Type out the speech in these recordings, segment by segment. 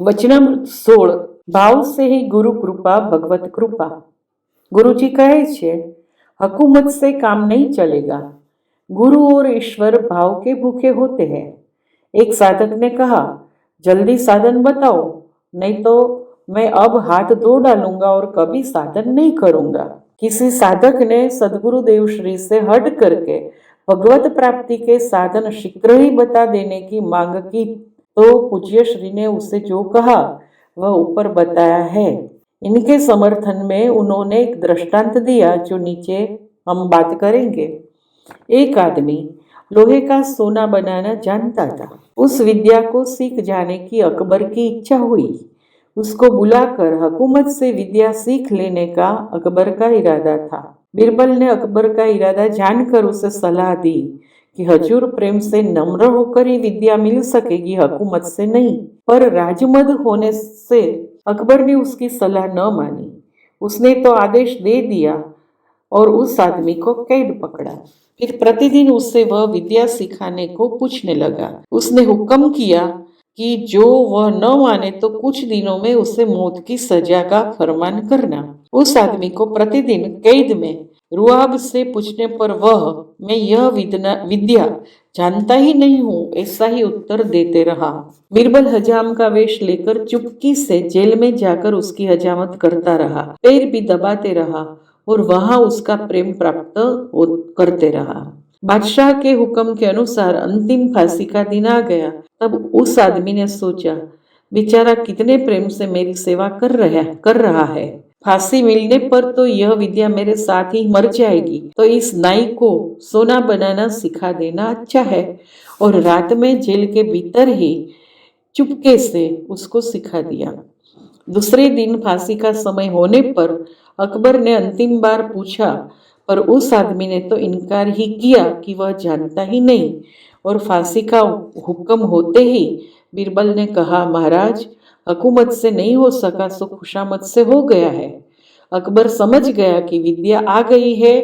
वचनामृत 16 भाव से ही गुरु कृपा भगवत कृपा। गुरु जी कहे छे, हुकूमत से काम नहीं चलेगा, गुरु और ईश्वर भाव के भूखे होते हैं। एक साधक ने कहा, जल्दी साधन बताओ, नहीं तो मैं अब हाथ धो डालूंगा और कभी साधन नहीं करूंगा। किसी साधक ने सदगुरुदेव श्री से हट करके भगवत प्राप्ति के साधन शीघ्र ही बता देने की मांग की, तो पूज्य श्री ने उसे जो कहा वह ऊपर बताया है। इनके समर्थन में उन्होंने एक दृष्टांत दिया जो नीचे हम बात करेंगे। एक आदमी लोहे का सोना बनाना जानता था। उस विद्या को सीख जाने की अकबर की इच्छा हुई। उसको बुलाकर हुकूमत से विद्या सीख लेने का अकबर का इरादा था। बीरबल ने अकबर का इरादा जानकर उसे सलाह दी कि हजूर प्रेम से नम्र होकर ही विद्या मिल सकेगी, हुकूमत से नहीं। पर राजमद होने से अकबर ने उसकी सलाह न मानी। उसने तो आदेश दे दिया और उस आदमी को कैद पकड़ा। फिर प्रतिदिन उससे वह विद्या सिखाने को पूछने लगा। उसने हुक्म किया कि जो वह न माने तो कुछ दिनों में उसे मौत की सजा का फरमान करना। उस आदमी को प्रतिदिन कैद में रुआब से पूछने पर वह, मैं यह विद्या जानता ही नहीं हूँ, ऐसा ही उत्तर देते रहा। बीरबल हजाम का वेश लेकर चुपकी से जेल में जाकर उसकी हजामत करता रहा, पैर भी दबाते रहा और वहां उसका प्रेम प्राप्त करते रहा। बादशाह के हुक्म के अनुसार अंतिम फांसी का दिन आ गया। तब उस आदमी ने सोचा, बेचारा कितने प्रेम से मेरी सेवा कर रहा है। फांसी मिलने पर तो यह विद्या मेरे साथ ही मर जाएगी, तो इस नाई को सोना बनाना सिखा देना अच्छा है। और रात में जेल के भीतर ही चुपके से उसको सिखा दिया। दूसरे दिन फांसी का समय होने पर अकबर ने अंतिम बार पूछा, पर उस आदमी ने तो इनकार ही किया कि वह जानता ही नहीं। और फांसी का हुक्म होते ही बीरबल ने कहा, महाराज, हुकूमत से नहीं हो सका सो खुशामत से हो गया है। अकबर समझ गया कि विद्या आ गई है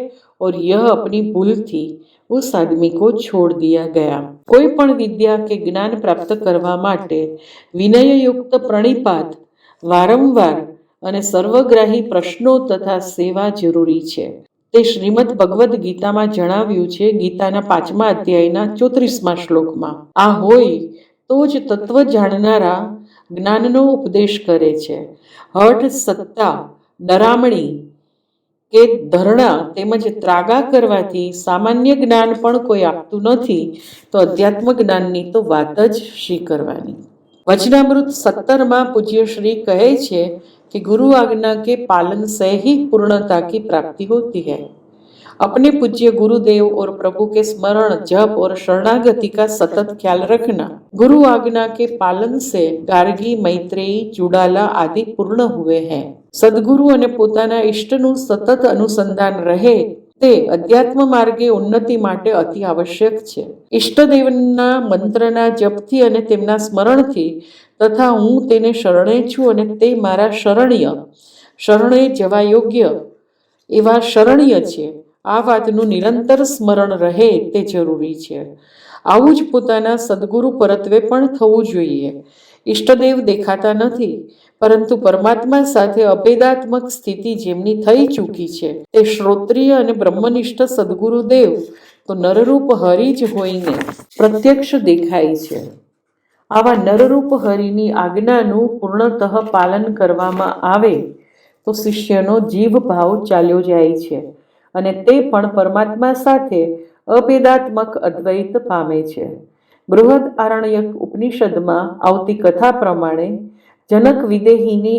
और यह अपनी भूल थी। उस आदमी को छोड़ दिया गया। कोई पण विद्या के ज्ञान प्राप्त करवा माटे विनययुक्त प्रणिपात, વારંવાર અને સર્વગ્રાહી પ્રશ્નો તથા સેવા જરૂરી છે. તે શ્રીમદ ભગવદ્ ગીતામાં જણાવ્યું છે. ગીતાના 5મા અધ્યાયના 34મા શ્લોકમાં આ હોય તો જ તત્વ જાણનારા જ્ઞાનનો ઉપદેશ કરે છે. હઠ, સત્તા, ડરામણી કે ધરણા તેમજ ત્રાગા કરવાથી સામાન્ય જ્ઞાન પણ કોઈ આપતું નથી, તો અધ્યાત્મ જ્ઞાનની તો વાત જ શી કરવાની. वचनामृत 17 में पूज्य श्री कहे छे कि गुरु आज्ञा के पालन से ही पूर्णता की प्राप्ति होती है। अपने पूज्य गुरुदेव और प्रभु के स्मरण, जप और शरणागति का सतत ख्याल रखना। गुरु आज्ञा के पालन से गार्गी, मैत्रेयी, चुड़ाला आदि पूर्ण हुए हैं। सदगुरु અને પોતાના ઇષ્ટનું સતત अनुसंधान रहे તે અધ્યાત્મ માર્ગે ઉન્નતિ માટે અતિ આવશ્યક છે. ઈષ્ટદેવના મંત્રના જપથી અને તેમના સ્મરણથી તથા હું તેને શરણે છું અને તે મારા શરણે જવા યોગ્ય એવા શરણ્ય છે, આ વાતનું નિરંતર સ્મરણ રહે તે જરૂરી છે. આવું જ પોતાના સદગુરુ પરત્વે પણ થવું જોઈએ. ઈષ્ટદેવ દેખાતા નથી, પરંતુ પરમાત્મા સાથે અભેદાત્મક સ્થિતિ જેમની થઈ ચૂકી છે તે શ્રોત્રિય અને બ્રહ્મનિષ્ઠ સદગુરુદેવ તો નરરૂપ હરિ જ હોઈને પ્રત્યક્ષ દેખાય છે. આવા નરરૂપ હરિની આજ્ઞાનું પૂર્ણતઃ પાલન કરવામાં આવે તો શિષ્યનો જીવ ભાવ ચાલ્યો જાય છે અને તે પણ પરમાત્મા સાથે અભેદાત્મક અદ્વૈત પામે છે. બૃહદ આરણ્યક ઉપનિષદમાં આવતી કથા પ્રમાણે જનક વિદેહીની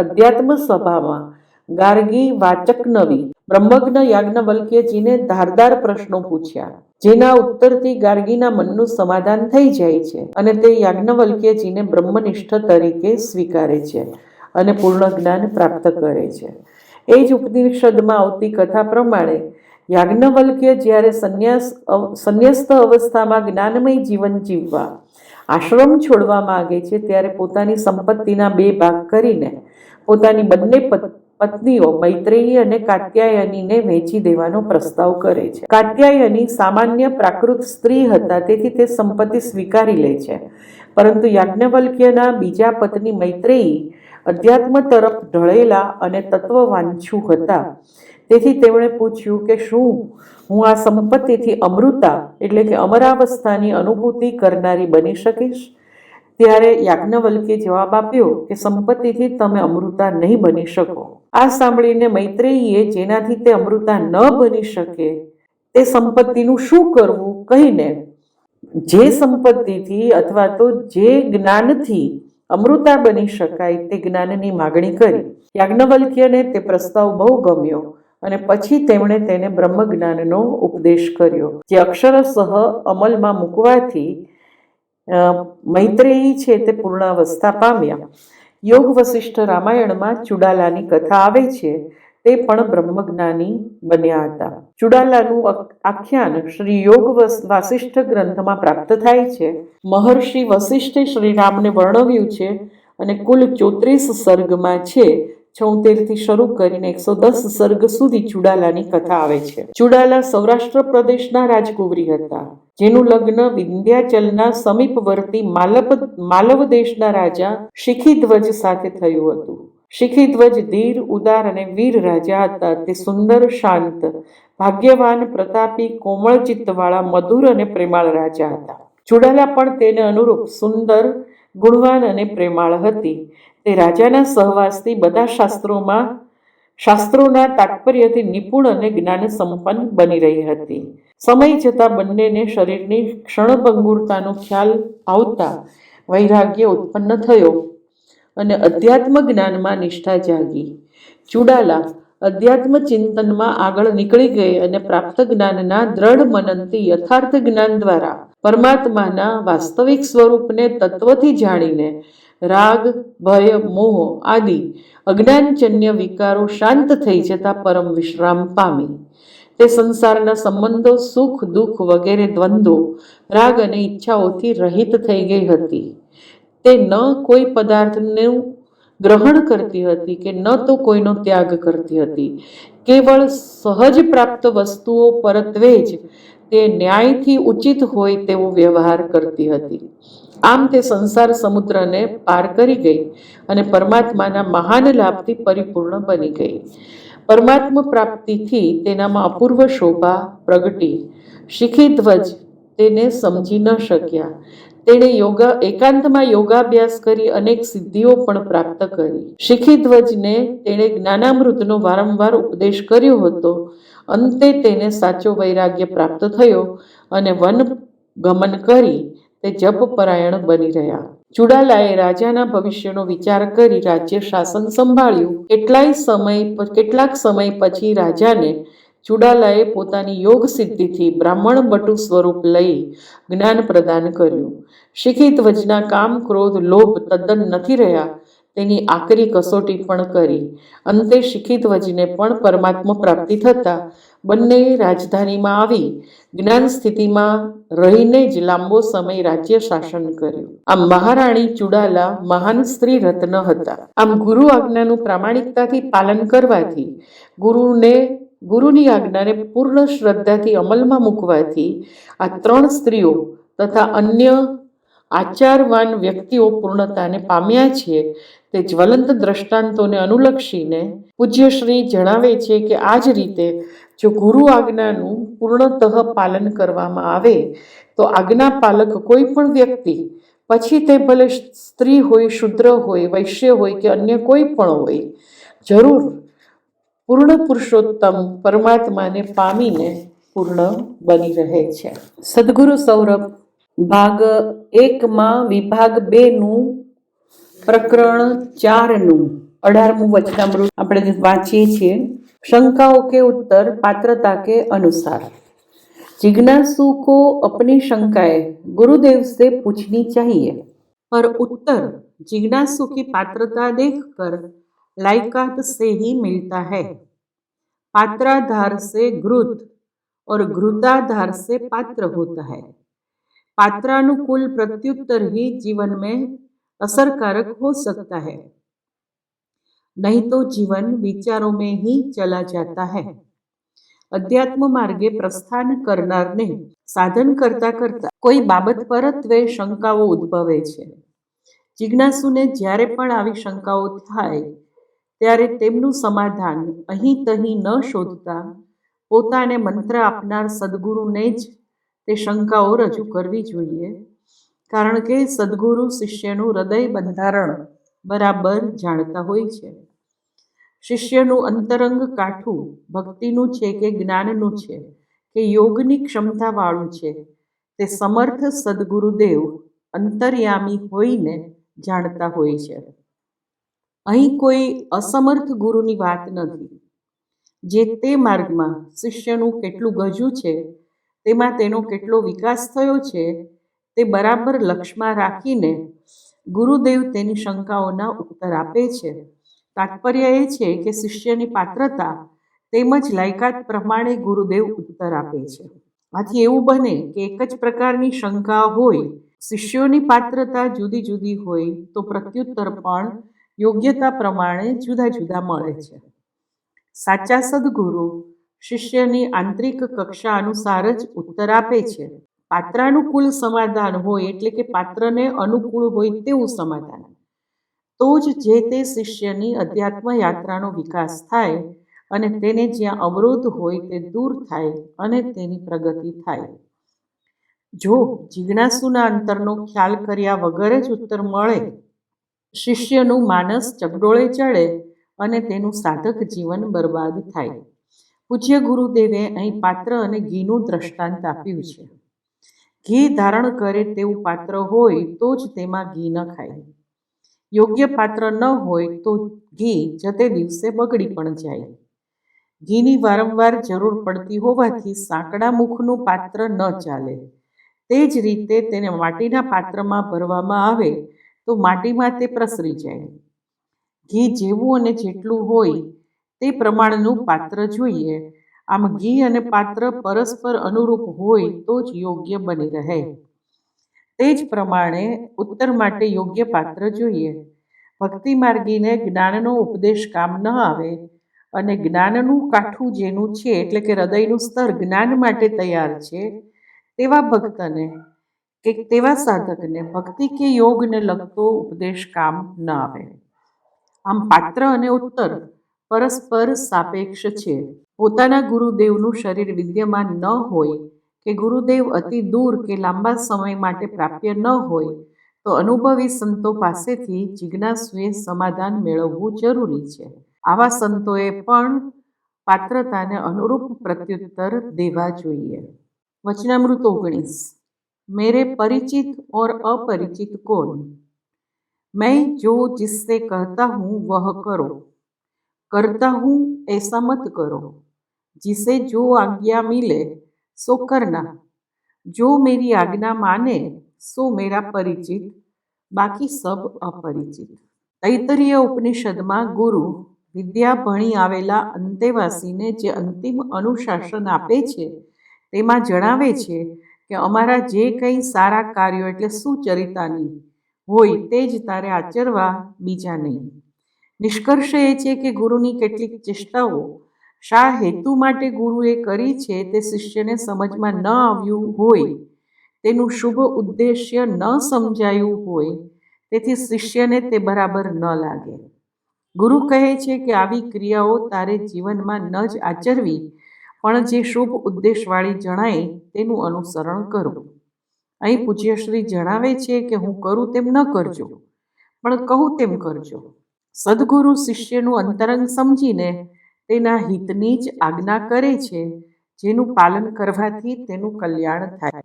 અધ્યાત્મ સભામાં ગાર્ગી વાચકનવી બ્રહ્મજ્ઞ યાજ્ઞવલ્ક્યજીને ધારદાર પ્રશ્નો પૂછ્યા, જેના ઉત્તરથી ગાર્ગીના મનનું સમાધાન થઈ જાય છે અને તે યાજ્ઞવલ્ક્યજીને બ્રહ્મનિષ્ઠ તરીકે સ્વીકારે છે અને પૂર્ણ જ્ઞાન પ્રાપ્ત કરે છે. એ જ ઉપનિષદમાં આવતી કથા પ્રમાણે યાજ્ઞવલ્ક્ય જ્યારે સંન્યસ્ત અવસ્થામાં જ્ઞાનમય જીવન જીવવા આશ્રમ છોડવા માંગે છે, ત્યારે પોતાની સંપત્તિના 2 ભાગ કરીને પોતાની બંને પત્નીઓ મૈત્રેયી અને કાત્યાયનીને વેચી દેવાનો પ્રસ્તાવ કરે છે. કાત્યાયની સામાન્ય પ્રાકૃત સ્ત્રી હતા, તેથી તે સંપત્તિ સ્વીકારી લે છે. પરંતુ યાજ્ઞવલ્ક્યના બીજા પત્ની મૈત્રેયી અધ્યાત્મ તરફ ઢળેલા અને તત્વવાંછુ હતા. તેથી તેમણે પૂછ્યું કે શું હું આ સંપત્તિથી અમૃતા એટલે કે અમરાવસ્થાની અનુભૂતિ કરનારી બની શકીશ? ત્યારે યાજ્ઞવલ્ક્યે જવાબ આપ્યો કે સંપત્તિથી તમે અમૃતા નહીં બની શકો. આ સાંભળીને મૈત્રેયીએ જેનાથી તે અમૃતા ન બની શકે તે સંપત્તિનું શું કરવું કહીને જે સંપત્તિથી અથવા તો જે જ્ઞાનથી અમૃતા બની શકાય તે જ્ઞાનની માગણી કરી. યાજ્ઞવલ્ક્યને તે પ્રસ્તાવ બહુ ગમ્યો અને પછી તેમણે તેને બ્રહ્મ જ્ઞાનનો ઉપદેશ કર્યો, જે અક્ષરશઃ અમલમાં મૂકવાથી મૈત્રેયી છે તે પૂર્ણાવસ્થા પામ્યા. યોગ વસિષ્ઠ રામાયણમાં ચુડાલાની કથા આવે છે. તે પણ બ્રહ્મજ્ઞાની બન્યા હતા. ચુડાલાનું આખ્યાન શ્રી યોગ વાસિષ્ઠ ગ્રંથમાં પ્રાપ્ત થાય છે. મહર્ષિ વસિષ્ઠે શ્રીરામને વર્ણવ્યું છે અને કુલ 34 સર્ગમાં છે. 76 થી શરૂ કરીને 110 સર્ગ સુધી ચુડાલાની કથા આવે છે. ચુડાલા સૌરાષ્ટ્ર પ્રદેશના રાજકુંવરી હતા, જેનું લગ્ન વિંધ્યાચલના સમીપવર્તી માલવ દેશના રાજા શિખીધ્વજ સાથે થયું હતું. શિખીધ્વજ ધીર, ઉદાર અને વીર રાજા હતા. તે સુંદર, શાંત, ભાગ્યવાન, પ્રતાપી, કોમળ ચિત્તવાળા, મધુર અને પ્રેમાળ રાજા હતા. ચુડાલા પણ તેને અનુરૂપ સુંદર, ગુણવાન અને પ્રેમાળ હતી. તે રાજાના સહવાસથી બધા શાસ્ત્રોના તાત્પર્યથી નિપુણ અને જ્ઞાન સંપન્ન બની રહી હતી. સમય જતાં બંનેને શરીરની ક્ષણભંગુરતાનો ખ્યાલ આવતા વૈરાગ્ય ઉત્પન્ન થયો અને અધ્યાત્મ જ્ઞાનમાં નિષ્ઠા જાગી. ચુડાલા અધ્યાત્મ ચિંતનમાં આગળ નીકળી ગઈ અને પ્રાપ્ત જ્ઞાનના દ્રઢ મનનથી યથાર્થ જ્ઞાન દ્વારા પરમાત્માના વાસ્તવિક સ્વરૂપને તત્વથી જાણીને રાગ, ભય, મોહ આદિ અજ્ઞાનજન્ય વિકારો શાંત થઈ જતા પરમ વિશ્રામ પામી. તે સંસારના સંબંધો, સુખ દુઃખ વગેરે દ્વંદ્વો, રાગ અને ઈચ્છાઓથી રહિત થઈ ગઈ હતી. તે ન કોઈ પદાર્થનું ગ્રહણ કરતી હતી કે ન તો કોઈનો ત્યાગ કરતી હતી. કેવળ સહજ પ્રાપ્ત વસ્તુઓ પરત્વે જ તે ન્યાયથી ઉચિત હોય તેવો વ્યવહાર કરતી હતી. આમ તે સંસાર સમુદ્રને પાર કરી ગઈ અને પરમાત્માના મહાન લાભથી પરિપૂર્ણ બની ગઈ. પરમાત્મ પ્રાપ્તિથી તેનામાં અપૂર્વ શોભા પ્રગટી. શિખીધ્વજ તેને સમજી ન શક્યા. તેણે એકાંતમાં યોગાભ્યાસ કરી અનેક સિદ્ધિઓ પણ પ્રાપ્ત કરી. શિખીધ્વજને તેણે જ્ઞાનામૃતનો વારંવાર ઉપદેશ કર્યો હતો. અંતે તેને સાચો વૈરાગ્ય પ્રાપ્ત થયો અને વન ગમન કરી તે જપપરાયણ બની રહ્યા. ચુડાલાએ રાજાના ભવિષ્યનો વિચાર કરી રાજ્ય શાસન સંભાળ્યું. કેટલાક સમય પછી રાજાને ચુડાલાએ પોતાની યોગ સિદ્ધિથી બ્રાહ્મણ બટુ સ્વરૂપ લઈ જ્ઞાન પ્રદાન કર્યું. શિખીધ્વજના કામ, ક્રોધ, લોભ તદ્દન નથી રહ્યા. તેની આકરી કસોટી પણ કરી. અંતે શિખીધ્વજને પણ પરમાત્મ પ્રાપ્તિ થતાં બંને રાજધાનીમાં આવી જ્ઞાન સ્થિતિમાં રહીને જ લાંબો સમય રાજ્ય શાસન કર્યું. આમ મહારાણી ચુડાલા મહાન સ્ત્રી રત્ન હતા. આમ ગુરુ આજ્ઞાનું પ્રામાણિકતાથી પાલન કરવાથી, ગુરુની આજ્ઞાને પૂર્ણ શ્રદ્ધાથી અમલમાં મૂકવાથી આ 3 સ્ત્રીઓ તથા અન્ય આચારવાન વ્યક્તિઓ પૂર્ણતાને પામ્યા છે. તે જ્વલંત દ્રષ્ટાંતોને અનુલક્ષીને પૂજ્યશ્રી જણાવે છે કે આ જ રીતે જો ગુરુ આજ્ઞાનું પૂર્ણતઃ પાલન કરવામાં આવે તો આજ્ઞાપાલક કોઈ પણ વ્યક્તિ, પછી તે ભલે સ્ત્રી હોય, શુદ્ર હોય, વૈશ્ય હોય કે અન્ય કોઈ પણ હોય, જરૂર પૂર્ણ પુરુષોત્તમ પરમાત્માને પામીને પૂર્ણ બની રહે છે. સદગુરુ સૌરભ ભાગ 1માં વિભાગ 2નું પ્રકરણ 4નું 18મું વચનામૃત આપણે વાંચીએ છીએ. शंकाओं के उत्तर पात्रता के अनुसार। जिज्ञासु को अपनी शंकाएं गुरुदेव से पूछनी चाहिए, पर उत्तर जिज्ञासु की पात्रता देखकर लायकात से ही मिलता है। पात्राधार से घृत और घृताधार से पात्र होता है। पात्रानुकूल प्रत्युत्तर ही जीवन में असरकारक हो सकता है। नहीं तो जीवन विचारों में ही चला जाता है। अध्यात्म मार्गे प्रस्थान करનારને સાધન કરતા કરતા કોઈ બાબત પરત્વે શંકાઓ ઉદ્ભવે છે. જિજ્ઞાસુને જ્યારે પણ આવી શંકાઓ થાય ત્યારે તેમનું સમાધાન અહીં તહીં ન શોધતા પોતાને મંત્ર આપનાર સદગુરુને જ તે શંકાઓ રજૂ કરવી જોઈએ, કારણ કે સદગુરુ શિષ્યનું હૃદય બંધારણ બરાબર જાણતા હોય છે. શિષ્યનું અંતરંગ કાઠું ભક્તિનું છે કે જ્ઞાનનું છે કે યોગની ક્ષમતાવાળું છે, તે સમર્થ સદગુરુદેવ અંતર્યામી હોઈને જાણતા હોય છે. અહીં કોઈ અસમર્થ ગુરુની વાત નથી. જે તે માર્ગમાં શિષ્યનું કેટલું ગજું છે, તેમાં તેનો કેટલો વિકાસ થયો છે, તે બરાબર લક્ષમાં રાખીને ગુરુદેવ તેની શંકાઓના ઉત્તર આપે છે. તાત્પર્ય એ છે કે શિષ્યની પાત્રતા તેમજ લાયકાત પ્રમાણે ગુરુદેવ ઉત્તર આપે છે. આથી એવું બને કે એક જ પ્રકારની શંકા હોય, શિષ્યોની પાત્રતા જુદી જુદી હોય તો પ્રત્યુત્તર પણ યોગ્યતા પ્રમાણે જુદા જુદા મળે છે. સાચા સદગુરુ શિષ્યની આંતરિક કક્ષા અનુસાર જ ઉત્તર આપે છે. પાત્રાનુકૂળ સમાધાન હોય એટલે કે પાત્રને અનુકૂળ હોય તેવું સમાધાન, તો જ જે તે શિષ્યની અધ્યાત્મ યાત્રાનો વિકાસ થાય અને તેને જ્યાં અવરોધ હોય તે દૂર થાય અને તેની પ્રગતિ થાય. જો જિજ્ઞાસુના અંતરનો ખ્યાલ કર્યા વગર જ ઉત્તર મળે, શિષ્યનું માનસ ચગડોળે ચડે અને તેનું સાધક જીવન બરબાદ થાય. પૂજ્ય ગુરુદેવે અહીં પાત્ર અને ઘીનું દ્રષ્ટાંત આપ્યું છે. ઘી ધારણ કરે તેવું પાત્ર હોય તો જ તેમાં ઘી ન ખાય. યોગ્ય પાત્ર ન હોય તો ઘી જતે દિવસે બગડી પણ જાય. ઘીની વારંવાર જરૂર પડતી હોવાથી સાંકડા મુખનું પાત્ર ન ચાલે. તે જ રીતે તેને માટીના પાત્રમાં ભરવામાં આવે તો માટીમાં તે પ્રસરી જાય. ઘી જેવું અને જેટલું હોય તે પ્રમાણનું પાત્ર જોઈએ. આમ ઘી અને પાત્ર પરસ્પર અનુરૂપ હોય તો જ યોગ્ય બની રહે. તે જ પ્રમાણે ઉત્તર માટે યોગ્ય પાત્ર જોઈએ. ભક્તિ માર્ગીને જ્ઞાનનો ઉપદેશ કામ ન આવે અને જ્ઞાનનું કાઠું જેનું છે એટલે કે હૃદયનું સ્તર જ્ઞાન માટે તૈયાર છે, તેવા ભક્તને કે તેવા સાધકને ભક્તિ કે યોગને લગતો ઉપદેશ કામ ન આવે. આમ પાત્ર અને ઉત્તર પરસ્પર સાપેક્ષ છે. પોતાના ગુરુદેવનું શરીર વિદ્યમાન ન હોય કે ગુરુદેવ અતિ દૂર કે લાંબા સમય માટે પ્રાપ્ય ન હોય તો અનુભવી સંતો પાસેથી જિજ્ઞાસુએ સમાધાન મેળવવું જરૂરી છે. આવા સંતોએ પણ પાત્રતાને અનુરૂપ પ્રત્યુત્તર દેવા જોઈએ. વચનામૃત 19. मेरे परिचित और अपरिचित कौन? मैं जो जिससे कहता हूँ वह करो, करता हूँ ऐसा मत करो, जिसे जो आज्ञा मिले सो करना, जो मेरी आज्ञा माने सो मेरा परिचित, बाकी सब अपरिचित. તૈત્તરીય ઉપનિષદમાં ગુરુ વિદ્યા ભણી આવેલા અંતેવાસીને જે અંતિમ અનુશાસન આપે છે તેમાં જણાવે છે કે અમારા જે કંઈ સારા કાર્યો એટલે સુચરિતાની હોય તે જ તારે આચરવા, બીજા નહીં. નિષ્કર્ષ એ છે કે ગુરુની કેટલીક ચેષ્ટાઓ શા હેતુ માટે ગુરુએ કરી છે તે શિષ્યને સમજમાં ન આવ્યું હોય, તેનું શુભ ઉદ્દેશ્ય ન સમજાયું હોય, તેથી શિષ્યને તે બરાબર ન લાગે. ગુરુ કહે છે કે આવી ક્રિયાઓ તારે જીવનમાં ન જ આચરવી, પણ જે શુભ ઉદ્દેશવાળી જણાય તેનું અનુસરણ કરવું. અહીં પૂજ્યશ્રી જણાવે છે કે હું કરું તેમ ન કરજો, પણ કહું તેમ કરજો. સદગુરુ શિષ્યનું અંતરંગ સમજીને તેના હિતની જ આજ્ઞા કરે છે, જેનું પાલન કરવાથી તેનું કલ્યાણ થાય.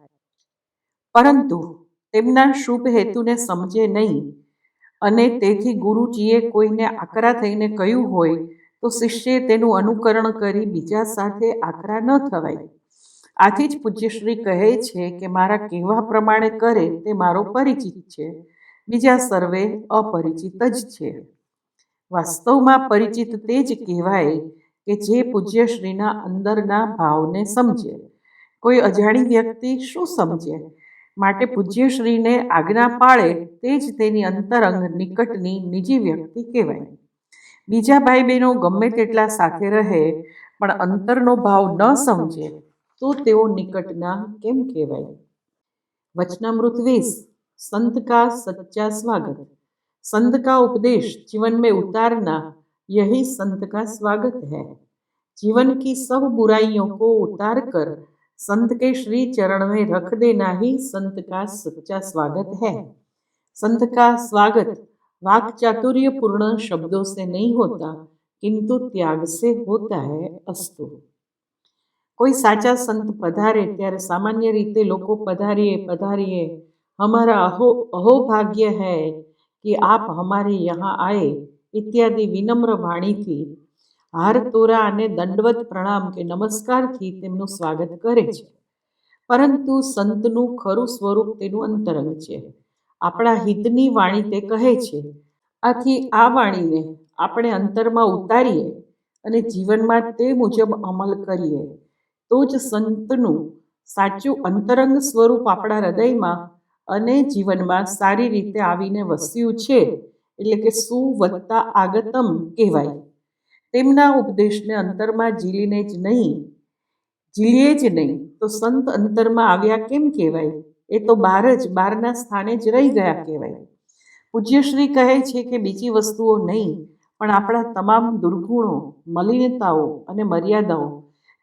પરંતુ તેમના શુભ હેતુને સમજે નહીં અને તેથી ગુરુજીએ કોઈને આકરા થઈને કહ્યું હોય તો શિષ્યે તેનું અનુકરણ કરી બીજા સાથે આકરા ન થવાય. આથી જ પૂજ્યશ્રી કહે છે કે મારા કહેવા પ્રમાણે કરે તે મારો પરિચિત છે, બીજા સર્વે અપરિચિત જ છે. વાસ્તવમાં પરિચિત તે જ કહેવાય કે જે પૂજ્યશ્રીના અંદરના ભાવને સમજે. કોઈ અજાણી વ્યક્તિ શું સમજે? માટે પૂજ્યશ્રીને આજ્ઞા પાળે તે જ તેની અંતરંગ નિકટની નિજી વ્યક્તિ કહેવાય. બીજા ભાઈ બહેનો ગમે તેટલા સાથે રહે પણ અંતરનો ભાવ ન સમજે તો તેઓ નિકટના કેમ કહેવાય? वचनामृत 20 संत का सच्चा स्वागत। संत का उपदेश जीवन में उतारना यही संत का स्वागत है। जीवन की सब बुराइयों को उतार कर संत के श्री चरण में रख देना ही संत का सच्चा स्वागत है। संत का स्वागत वाक चातुर्य पूर्ण शब्दों से नहीं होता किंतु त्याग से होता है। अस्तु। कोई साचा संत पधारे त्यारे सामान्य रीते लोको पधारिए पधारिए, हमारा अहोभाग्य है कि आप हमारे यहाँ आए इत्यादि विनम्र वाणीथी हार तोरा अने दंडवत प्रणाम के नमस्कारथी तेमनुं स्वागत करे छे। परंतु संतनुं खरुं स्वरूप तेनुं अंतरंग छे। आपणा हितनी वाणी ते कहे छे। आथी आ वाणीने आपणे अंतरमां उतारीए अने जीवनमां ते मुजब अमल करीए तो ज संतनुं साचुं अंतरंग स्वरूप आपણા હૃદયમાં અને જીવનમાં સારી રીતે આવીને વસ્યું છે એટલે કે સુવત્તા આગતમ કહેવાય। તેમના ઉપદેશને અંતરમાં ઝીલીએ જ નહીં તો સંત અંતરમાં આવ્યા કેમ કહેવાય? એ તો બહારના સ્થાને જ રહી ગયા કહેવાય। પૂજ્યશ્રી કહે છે કે બીજી વસ્તુઓ નહીં પણ આપણા તમામ દુર્ગુણો, મલિનતાઓ અને મર્યાદાઓ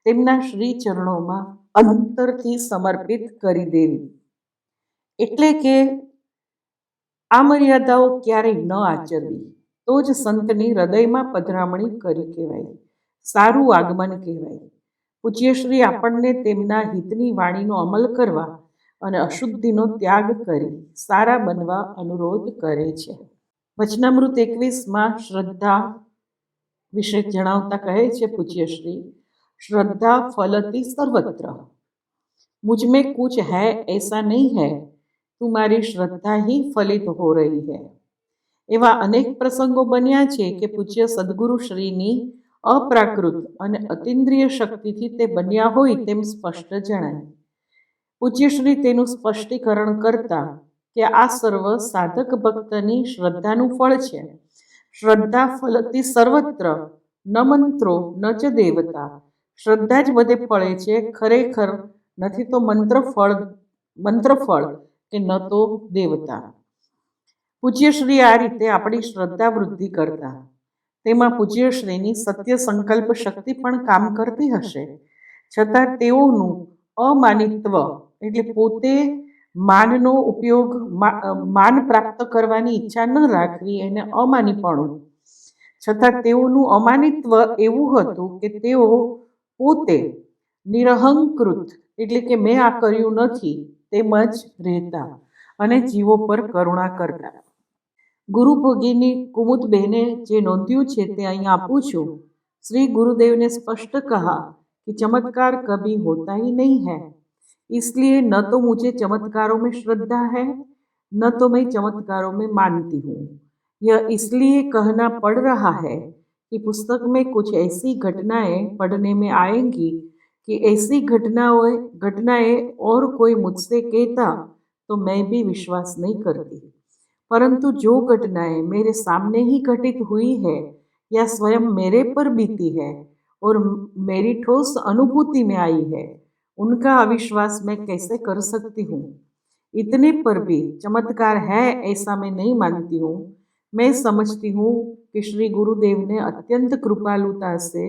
તેમના શ્રી ચરણોમાં અંતરથી સમર્પિત કરી દેવી। એટલે કે આ મર્યાદાઓ ક્યારેય ન આચરવી તો જ સંતની હૃદયમાં પધરામણી કરી કહેવાય, સારું આગમન કહેવાય। પૂજ્યશ્રી આપણને તેમના હિતની વાણીનો અમલ કરવા અને અશુદ્ધિનો ત્યાગ કરી સારા બનવા અનુરોધ કરે છે। વચનામૃત 21માં શ્રદ્ધા વિશે જણાવતા કહે છે પૂજ્યશ્રી, श्रद्धा फलती सर्वत्र, मुझ में कुछ है ऐसा नहीं है, तुम्हारी श्रद्धा ही फलित हो रही है। एवा अनेक प्रसंगों बन्या छे के पूज्य सद्गुरु श्रीनी अप्राकृत अने अतीन्द्रिय शक्तिथी ते बन्या होय तेम स्पष्ट जणाय। पूज्यश्री तेनुं स्पष्टीकरण करता के आ सर्व साधक भक्तनी श्रद्धानुं फळ छे। श्रद्धा फलती सर्वत्र, न मंत्रो न च देवता। श्रद्धा ज बधे फळे छे, खरेखर नथी तो मंत्रफळ के न तो देवता। पूज्यश्री आ रीते आपणी श्रद्धा वृद्धि करता तेमां पूज्यश्रीनी सत्य संकल्प शक्ति पण काम करती हशे, छतां तेओनुं अमानित्व एटले पोते माननो उपयोग मान प्राप्त करवानी इच्छा न राखवी एने अमानीपणुं, छतां तेओनुं अमानित्व एवुं हतुं के तेओ पोते निरहंकृत એટલે કે મેં આ કર્યું નથી તેમ જ રહેતા અને જીવો પર કરુણા કરતા। ગુરુ ભોગીની કુમુદબેને જે નોંધ્યું છે તે અહીં આપું છું। श्री गुरुदेव ने स्पष्ट कहा कि चमत्कार कभी होता ही नहीं है, इसलिए न तो मुझे चमत्कारों में श्रद्धा है न तो मैं चमत्कारों में मानती हूँ। यह इसलिए कहना पड़ रहा है कि पुस्तक में कुछ ऐसी घटनाएं पढ़ने में आएंगी कि ऐसी घटनाएं और कोई मुझसे कहता तो मैं भी विश्वास नहीं करती, परंतु जो घटनाएं मेरे सामने ही घटित हुई है या स्वयं मेरे पर बीती है और मेरी ठोस अनुभूति में आई है, उनका अविश्वास मैं कैसे कर सकती हूँ? इतने पर भी चमत्कार है ऐसा मैं नहीं मानती हूँ। मैं समझती हूँ कि श्री गुरुदेव ने अत्यंत कृपालुता से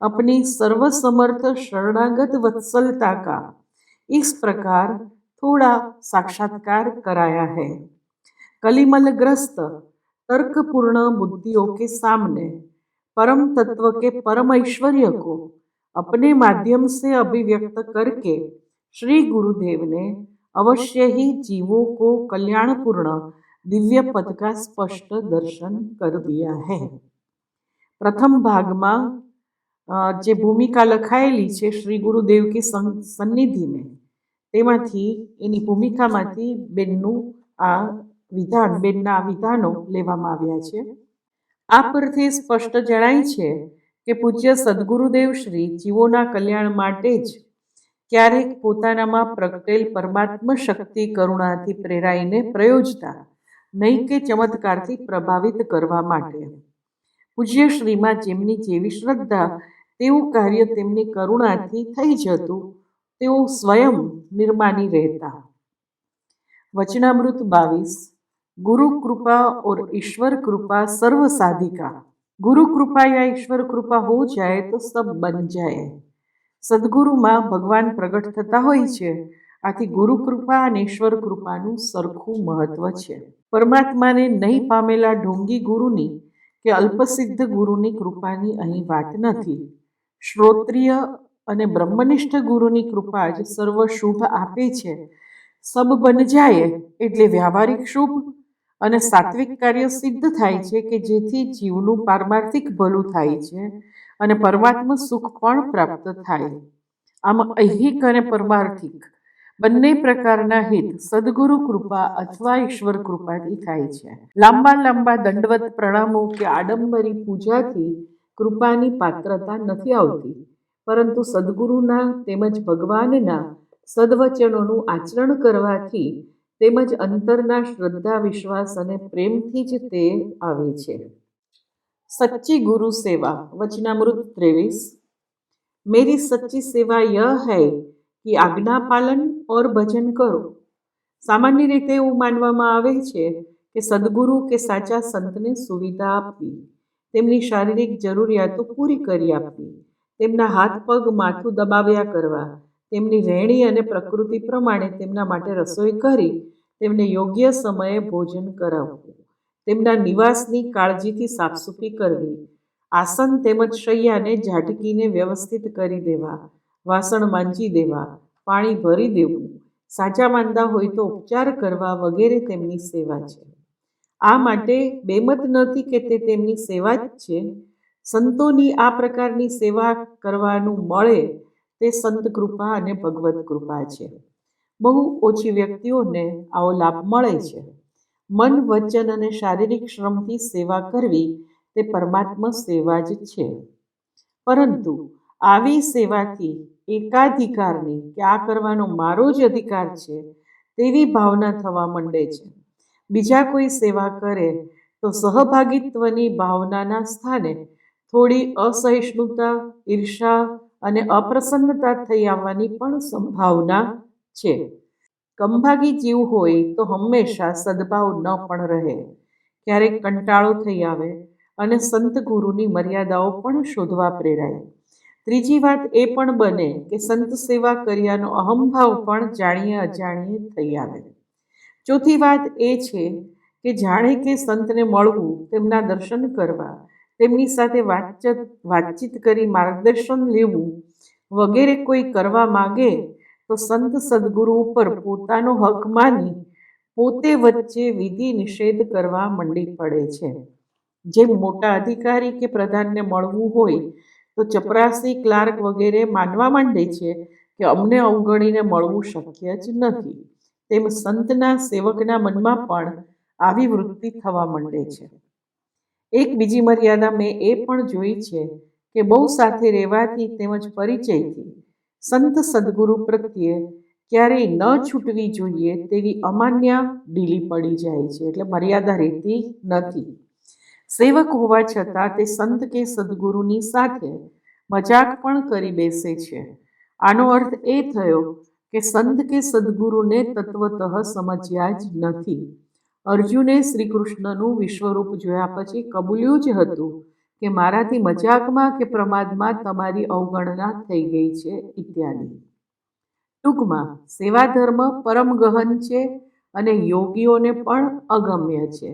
अपनी सर्वसमर्थ शरणागत वत्सलता का इस प्रकार थोड़ा साक्षात्कार कराया है। कलिमलग्रस्त तर्कपूर्ण बुद्धियों के सामने परम तत्व के परम ऐश्वर्य को अपने माध्यम से अभिव्यक्त करके श्री गुरुदेव ने अवश्य ही जीवों को कल्याणपूर्ण दिव्य पद का स्पष्ट दर्शन कर दिया है। प्रथम भाग में जे भूमिका लखायेली छे श्री गुरुदेव की सन्निधि में, तेमांथी एनी भूमिकामांथी बेननुं आ विधान बेनना विधानो लेवामां आव्या छे। आ परथी स्पष्ट जणाय छे के पूज्य सद्गुरुदेव श्री जीवोना कल्याण माटे ज क्यारेक पोतानामां प्रगटेल परमात्मा शक्ति करुणाथी प्रेराईने प्रयोजता, नहीं के चमत्कारथी प्रभावित करवा माटे। પૂજ્યશ્રીમાં જેમની જેવી શ્રદ્ધા તેવું કાર્ય તેમની કરુણાથી થઈ જતું. તેઓ સ્વયં નિર્માની રહેતા. वचनामृत 22। गुरु कृपा और ईश्वर कृपा सर्व साधिका। गुरु कृपा या ईश्वर कृपा हो जाए तो सब बन जाए। સદગુરુમાં ભગવાન પ્રગટ થતા હોય છે. આથી ગુરુ કૃપા અને ઈશ્વર કૃપાનું સરખું મહત્વ છે. પરમાત્માને નહીં પામેલા ઢોંગી ગુરુની કે અલ્પસિદ્ધ ગુરુની કૃપાની અહીં વાત નથી. શ્રોત્રિય અને બ્રહ્મનિષ્ઠ ગુરુની કૃપા જ સર્વ શુભ આપે છે. સબ બન જાય એટલે વ્યવહારિક શુભ અને સાત્વિક કાર્ય સિદ્ધ થાય છે કે જેથી જીવનું પારમાર્થિક ભલું થાય છે અને પરમાત્મા સુખ પણ પ્રાપ્ત થાય. આમ ઐહિક અને પરમાર્થિક બંને પ્રકારના હિત સદગુરુ કૃપા અથવા ઈશ્વર કૃપાથી થાય છે. લાંબા લાંબા દંડવત પ્રણામો કે આડંબરી પૂજાથી કૃપાની પાત્રતા નથી આવતી, પરંતુ સદગુરુના તેમજ ભગવાનના સદવચનોનું આચરણ કરવાથી તેમજ અંતરના શ્રદ્ધા, વિશ્વાસ અને પ્રેમથી જ તે આવે છે. सच्ची गुरु सेवा। वचनामृत 23। मेरी सच्ची सेवा यह है कि આજ્ઞા પાલન और ભજન કરો। સામાન્ય રીતે એવું માનવામાં આવે છે કે સદગુરુ કે સાચા સંતને સુવિધા આપવી, તેમની શારીરિક જરૂરિયાતો પૂરી કરી આપવી, તેમના હાથ પગ માથું દબાવ્યા કરવા, તેમની રહેણી અને પ્રકૃતિ પ્રમાણે તેમના માટે રસોઈ કરી તેમને યોગ્ય સમયે ભોજન કરાવવું, તેમના નિવાસની કાળજીથી સાફસૂફી કરવી, આસન તેમજ શૈયાને ઝાટકીને વ્યવસ્થિત કરી દેવા, વાસણ માંજી દેવા, પાણી ભરી દેવું, સાજા માંદા હોય તો ઉપચાર કરવા વગેરે તેમની સેવા છે. આ માટે બેમત નથી કે તે તેમની સેવા જ છે. સંતોની આ પ્રકારની સેવા કરવાનું મળે તે સંત કૃપા અને ભગવત કૃપા છે. બહુ ઓછી વ્યક્તિઓને આવો લાભ મળે છે. મન, વચન અને શારીરિક શ્રમથી સેવા કરવી તે પરમાત્મા સેવા જ છે. પરંતુ આવી સેવાથી એકાધિકારની કે આ કરવાનો મારો જ અધિકાર છે તેવી ભાવના થવા માંડે છે. બીજા કોઈ સેવા કરે તો સહભાગિત્વની ભાવનાના સ્થાને થોડી અસહિષ્ણુતા, ઈર્ષા અને અપ્રસન્નતા થઈ આવવાની પણ સંભાવના છે. કંભાગી જીવ હોય તો હંમેશા સદભાવ ન પણ રહે. ક્યારેક કંટાળો થઈ આવે અને સંત ગુરુની મર્યાદાઓ પણ શોધવા પ્રેરાય. ત્રીજી વાત એ પણ બને કે સંત સેવા કર્યાનો અહંભાવ પણ જાણીએ અજાણીએ થઈ આવે. ચોથી વાત એ છે કે જાણે કે સંતને મળવું, તેમના દર્શન કરવા, તેમની સાથે વાતચીત કરી માર્ગદર્શન લેવું વગેરે કોઈ કરવા માગે તો સંત સદગુરુ ઉપર પોતાનો હક માની પોતે વચ્ચે વિધિ નિષેધ કરવા મંડી પડે છે. જેમ મોટા અધિકારી કે પ્રધાનને મળવું હોય તો ચપરાસી, ક્લાર્ક વગેરે માનવા માંડે છે કે અમને અવગણીને મળવું શક્ય જ નથી. તેમ સંતના સેવકના મનમાં પણ આવી વૃત્તિ થવા માંડે છે. એક બીજી મર્યાદા મેં એ પણ જોઈ છે કે બહુ સાથે રહેવાથી તેમજ પરિચયથી સંત સદગુરુ પ્રત્યે ક્યારેય ન છૂટવી જોઈએ તેવી અમાન્ય ઢીલી પડી જાય છે, એટલે મર્યાદા રહેતી નથી. સેવક હોવા છતાં તે સંત કે સદગુરુની સાથે મજાક પણ કરી બેસે છે. આનો અર્થ એ થયો કે સંત કે સદગુરુને તત્વતઃ સમજ્યા જ નથી. અર્જુને શ્રી કૃષ્ણનું વિશ્વરૂપ જોયા પછી કબૂલ્યું જ હતું કે મારાથી મજાકમાં કે પ્રમાદમાં તમારી અવગણના થઈ ગઈ છે ઇત્યાદિ. ટૂંકમાં સેવા ધર્મ પરમ ગહન છે અને યોગીઓને પણ અગમ્ય છે.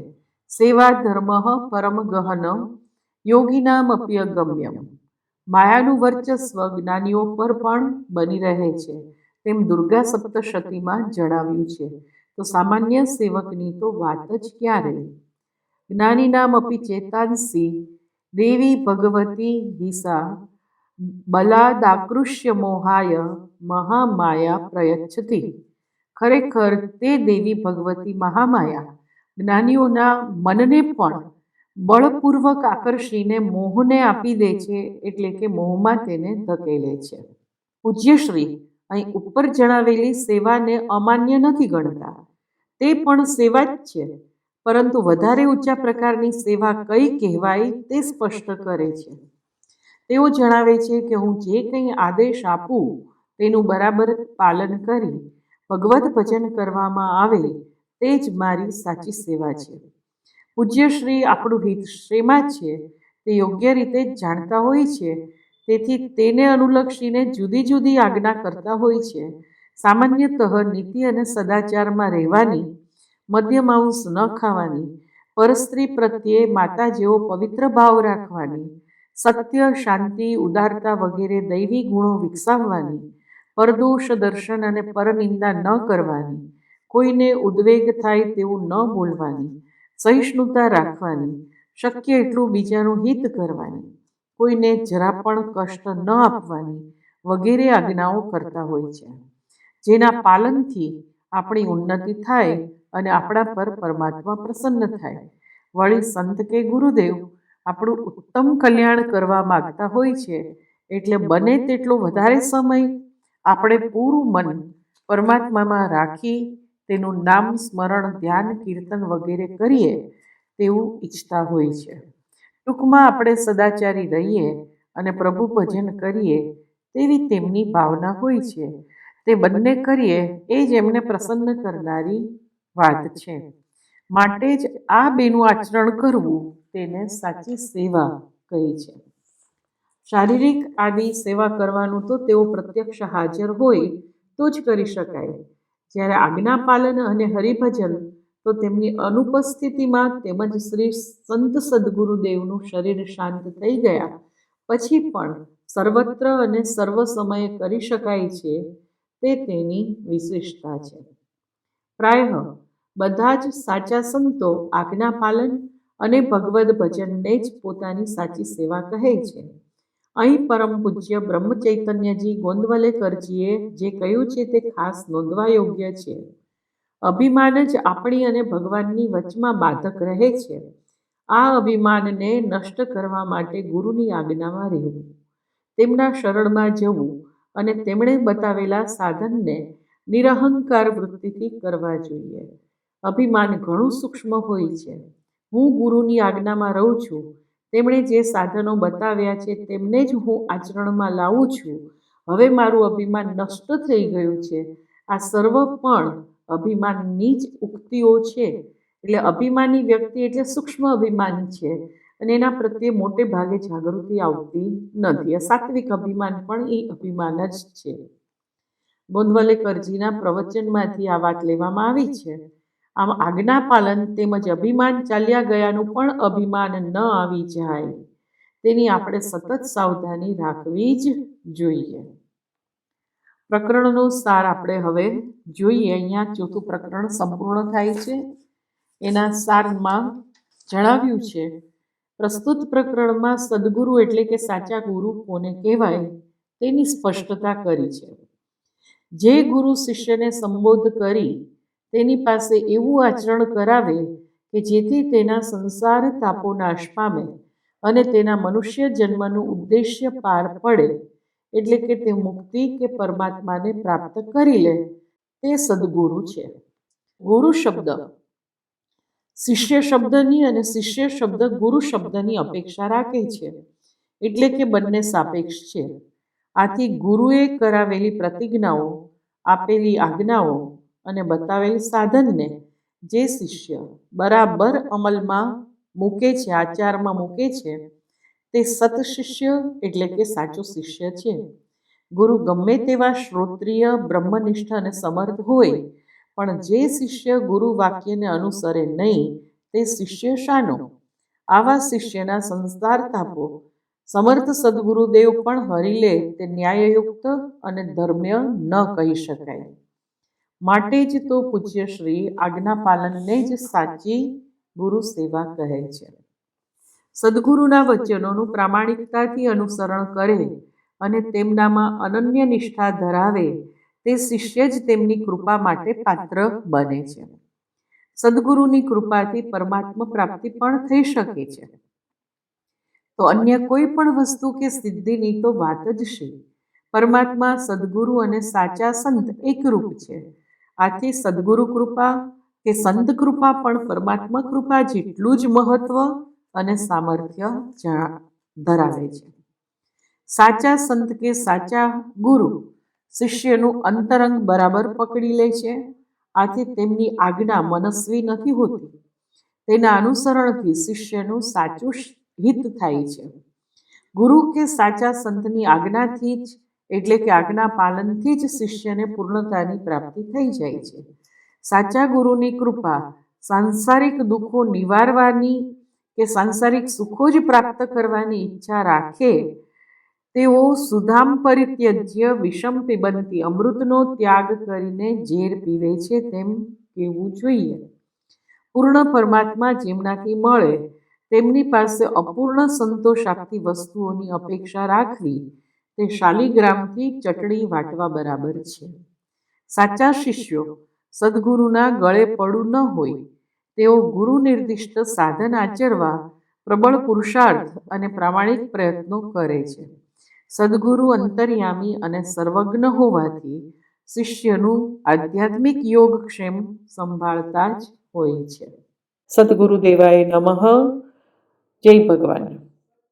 સેવા ધર્મ પરમ ગહનમ યોગિનામપ્યગમ્યમ. માયાનું વર્ચસ્વ જ્ઞાનીઓ પર પણ બની રહે છે તેમ દુર્ગા સપ્તશતીમાં જણાવ્યું છે. તો સામાન્ય સેવકની તો વાત જ ક્યાં રહી. જ્ઞાનીનામપી ચેતાંસી દેવી ભગવતી હિસા બલાદાકૃષ્ય મોહાય મહામાયા પ્રયચ્છતિ. ખરેખર તે દેવી ભગવતી મહામાયા જ્ઞાનીઓના મનને પણ બળપૂર્વક આકર્ષીને મોહને આપી દે છે, એટલે કે મોહમાં તેને ધકેલે છે. પૂજ્યશ્રી અહીં ઉપર જણાવેલી સેવાને અમાન્ય નથી ગણતા. તે પણ સેવા જ છે, પરંતુ વધારે ઊંચા પ્રકારની સેવા કઈ કહેવાય તે સ્પષ્ટ કરે છે. તેઓ જણાવે છે કે હું જે કંઈ આદેશ આપું તેનું બરાબર પાલન કરી ભગવત ભજન કરવામાં આવે તે જ મારી સાચી સેવા છે. પૂજ્ય શ્રી આપણું હિત શેમાં છે તે યોગ્ય રીતે જ જાણતા હોય છે, તેથી તેને અનુલક્ષીને જુદી જુદી આજ્ઞા કરતા હોય છે. સામાન્યતઃ નીતિ અને સદાચારમાં રહેવાની, મદ્યમાંસ ન ખાવાની, પરસ્ત્રી પ્રત્યે માતા જેવો પવિત્ર ભાવ રાખવાની, સત્ય, શાંતિ, ઉદારતા વગેરે દૈવી ગુણો વિકસાવવાની, પરદોષ દર્શન અને પરનિંદા ન કરવાની, કોઈને ઉદ્વેગ થાય તેવું ન બોલવાની, સહિષ્ણુતા રાખવાની, શક્ય એટલું બીજાનું હિત કરવાની, કોઈને જરા પણ કષ્ટ ન આપવાની વગેરે આજ્ઞાઓ કરતા હોય છે, જેના પાલનથી આપણી ઉન્નતિ થાય અને આપણા પર પરમાત્મા પ્રસન્ન થાય. વળી સંત કે ગુરુદેવ આપણું ઉત્તમ કલ્યાણ કરવા માગતા હોય છે, એટલે બને તેટલો વધારે સમય આપણે પૂરું મન પરમાત્મામાં રાખી તેનું નામ સ્મરણ, ધ્યાન, કીર્તન વગેરે કરીએ તેવું ઈચ્છતા હોય છે. ટૂંકમાં આપણે સદાચારી રહીએ અને પ્રભુ ભજન કરીએ તેવી તેમની ભાવના હોય છે. તે બંને કરીએ એ જ એમને પ્રસન્ન કરનારી વાત છે. માટે જ આ બેનું આચરણ કરવું તેને સાચી સેવા કહે છે. શારીરિક આદિ સેવા કરવાનું તો તેઓ પ્રત્યક્ષ હાજર હોય તો જ કરી શકાય. જ્યારે આજ્ઞા પાલન અને હરિભજન તો તેમની અનુપસ્થિતિમાં તેમજ શ્રી સંત સદગુરુદેવનું શરીર શાંત થઈ ગયા પછી પણ સર્વત્ર અને સર્વ સમયે કરી શકાય છે, તે તેની વિશેષતા છે. પ્રાયઃ બધા જ સાચા સંતો આજ્ઞા પાલન અને ભગવદ ભજનને જ પોતાની સાચી સેવા કહે છે. અહીં પરમ પૂજ્ય બ્રહ્મચૈતન્યજી ગોંદવલેકરજીએ જે કહ્યું છે તે ખાસ નોંધવા યોગ્ય છે. અભિમાન જ આપણી અને ભગવાનની વચમાં બાધક રહે છે. આ અભિમાનને નષ્ટ કરવા માટે ગુરુની આજ્ઞામાં રહેવું, તેમના શરણમાં જવું અને તેમણે બતાવેલા સાધનને નિરહંકાર વૃત્તિથી કરવા જોઈએ. અભિમાન ઘણું સૂક્ષ્મ હોય છે. હું ગુરુની આજ્ઞામાં રહું છું, તેમણે જે સાધનો બતાવ્યા છે તેમને જ હું આચરણમાં લાવું છું, હવે મારું અભિમાન નષ્ટ થઈ ગયું છે. આ સર્વ પણ અભિમાનની જ ઉક્તિઓ છે. એટલે અભિમાની વ્યક્તિ એટલે સૂક્ષ્મ અભિમાન છે અને એના પ્રત્યે મોટે ભાગે જાગૃતિ આવતી નથી. સાત્વિક અભિમાન પણ એ અભિમાન જ છે. ગોંદવલેકરજીના પ્રવચનમાંથી આ વાત લેવામાં આવી છે. આમ આજ્ઞા પાલન તેમજ અભિમાન ચાલ્યા ગયાનું પણ અભિમાન ન આવી જાય તેની આપણે સતત સાવધાની રાખવી જ જોઈએ. પ્રકરણનો સાર આપણે હવે જોઈએ. અહીંયા ચોથું પ્રકરણ સંપૂર્ણ થાય છે. એના સારમાં જણાવ્યું છે, પ્રસ્તુત પ્રકરણમાં સદગુરુ એટલે કે સાચા ગુરુ કોને કહેવાય તેની સ્પષ્ટતા કરી છે. જે ગુરુ શિષ્યને સંબોધ કરી તેની પાસે એવું આચરણ કરાવે કે જેથી તેના સંસાર તાપો નાશ પામે અને તેના મનુષ્ય જન્મનું ઉદ્દેશ્ય પાર પડે, એટલે કે તે મુક્તિ કે પરમાત્માને પ્રાપ્ત કરી લે, તે સદગુરુ છે. ગુરુ શબ્દ શિષ્ય શબ્દની અને શિષ્ય શબ્દ ગુરુ શબ્દની અપેક્ષા રાખે છે, એટલે કે બંને સાપેક્ષ છે. આથી ગુરુએ કરાવેલી પ્રતિજ્ઞાઓ, આપેલી આજ્ઞાઓ અને બતાવેલ સાધનને જે શિષ્ય બરાબર અમલમાં મૂકે છે, આચારમાં મૂકે છે, તે સતશિષ્ય એટલે કે સાચો શિષ્ય છે. ગુરુ ગમે તેવા શ્રોત્રિય, બ્રહ્મનિષ્ઠ અને સમર્થ હોય, પણ જે શિષ્ય ગુરુ વાક્યને અનુસરે નહીં તે શિષ્ય શાનો? આવા શિષ્યના સંસાર તાપો સમર્થ સદગુરુદેવ પણ હરી લે તે ન્યાયયુક્ત અને ધર્મ્ય ન કહી શકાય. માટે જ તો પૂજ્ય શ્રી આજ્ઞા પાલનને જ સાચી ગુરુ સેવા કહે છે. સદગુરુના વચનોનું પ્રામાણિકતાથી અનુસરણ કરે અને તેમનામાં અનન્ય નિષ્ઠા ધરાવે તે શિષ્ય જ તેમની કૃપા માટે પાત્ર બને છે. સદગુરુની કૃપાથી પરમાત્મા પ્રાપ્તિ પણ થઈ શકે છે. તો અન્ય કોઈ પણ વસ્તુ કે સિદ્ધિની તો વાત જ શી? પરમાત્મા, સદગુરુ અને સાચા સંત એકરૂપ છે. આથી સદગુરુ કૃપા કે સંત કૃપા પણ પરમાત્મા કૃપા જેટલું જ મહત્વ અને સામર્થ્ય ધરાવે છે. સાચા સંત કે સાચા ગુરુ શિષ્યનું અંતરંગ બરાબર પકડી લે છે. આથી તેમની આજ્ઞા મનસ્વી નથી હોતી. તેના અનુસરણથી શિષ્યનું સાચું હિત થાય છે. ગુરુ કે સાચા સંતની આજ્ઞાથી જ એટલે કે આજ્ઞા પાલનથી જ શિષ્યને પૂર્ણતાની પ્રાપ્તિ થઈ જાય છે. સાચા ગુરુની કૃપા સાંસારિક દુઃખો નિવારવાની કે સાંસારિક સુખો જ પ્રાપ્ત કરવાની ઈચ્છા રાખે તેઓ સુધામ પરિત્યજ્ય વિષમ પિબંતી અમૃતનો ત્યાગ કરીને ઝેર પીવે છે તેમ કહેવું જોઈએ. પૂર્ણ પરમાત્મા જેમનાથી મળે તેમની પાસે અપૂર્ણ સંતોષ આપતી વસ્તુઓની અપેક્ષા રાખવી તે શાલિગ્રામથી ચટણી વાટવા બરાબર છે. સાચા શિષ્યો સદગુરુના ગળે પડું ન હોય તેઓ ગુરુ નિર્દિષ્ટ સાધન આચરવા પ્રબળ પુરુષાર્થ અને પ્રામાણિક પ્રયત્નો કરે છે. સદગુરુ અંતર્યામી અને સર્વજ્ઞ હોવાથી શિષ્યનું આધ્યાત્મિક યોગક્ષેમ સંભાળતા જ હોય છે. સદગુરુદેવાય નમઃ. જય ભગવાન.